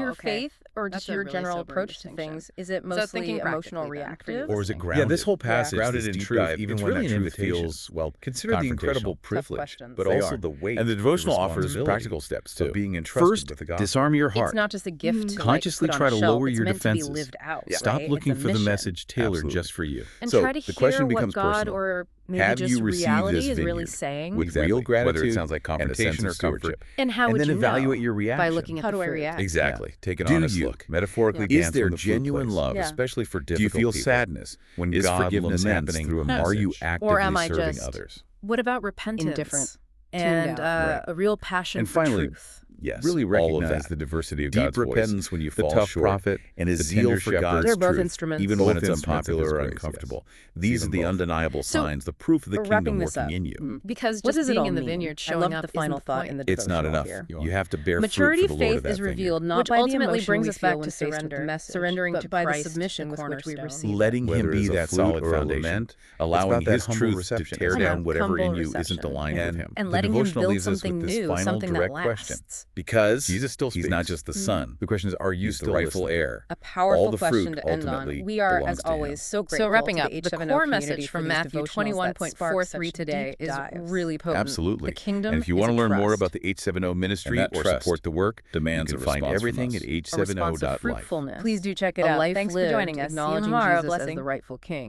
your okay. faith or That's just a your really general sobering approach to distinction. things? Is it So mostly thinking emotional practically then, pretty reactive? Or is it listening. grounded? Yeah, this whole passage, grounded this in deep truth, dive, even it's when really that an truth invitation. feels, well, Consider the incredible confrontational. privilege, questions. but They also are. the weight. And the devotional the offers responsibility practical steps, too. of being entrusted First, with the gospel. disarm your heart. It's not just a gift to Consciously like, put try on to a shelf. lower It's your meant defenses. to be lived out. Stop right? looking It's a for the mission. message tailored Absolutely. just for you. And So, try to the question hear what becomes God personal. or maybe Have just you received reality this is really vineyard saying, with Exactly. real gratitude, Whether it sounds like and a confrontation sense or of stewardship? comfort. and how And would then you evaluate know? your reaction. By looking at How the do I fruit. react? Exactly. Take an Do honest you look. Metaphorically Is dance there from the flute genuine place. love, Yeah. especially for Do you difficult feel people? sadness when Is God forgiveness laments happening through a through a message? Are you actively Or am I serving just others? What about repentance? Indifferent. And Tuned out. a real passion And for finally, truth. Yes, really all of recognize that. the diversity of Deep God's voice. repentance when you The fall tough short, prophet, and his the zeal tender for shepherd. God's They're both truth, instruments. even Both when it's instruments of unpopular or His grace, uncomfortable. yes. These See are them the both. undeniable So, signs, the proof of the wrapping kingdom this working up, in you. because What just does it being all in the mean? vineyard, I showing loved up the final isn't the thought point. in the It's not devotional enough. here. You have to bear Maturity fruit for the Lord faith of that is revealed vineyard. not Which by the ultimately emotion brings we us back feel to when faced with the surrender, message, surrendering but to by the Christ, submission the with which we cornerstone. receive it. Letting him Whether be it's a that flute solid or a foundation, lament, allowing about that his humble truth to reception. tear Kind of down whatever in humble you isn't reception. aligned with And him. And the letting him devotional build leaves us something with this new, final something that direct lasts. question. Because Jesus still he's speaks. not just the Son. The question is, are you He's the still rightful listening? heir. A powerful All the question fruit to end on. ultimately We are, belongs as to him. always, so grateful So wrapping to up, the the H7O core community message for from these Matthew devotionals that spark 21.43 such today deep is dives. really potent. Absolutely. The kingdom And if you is want to a learn more trust. about the H7O ministry And that or trust support the work, you demands can a find response from everything us. at A response of h7o.life. fruitfulness. Please do check it A out. life Thanks lived, for joining us. See you acknowledging tomorrow. Jesus as Blessing. the rightful king.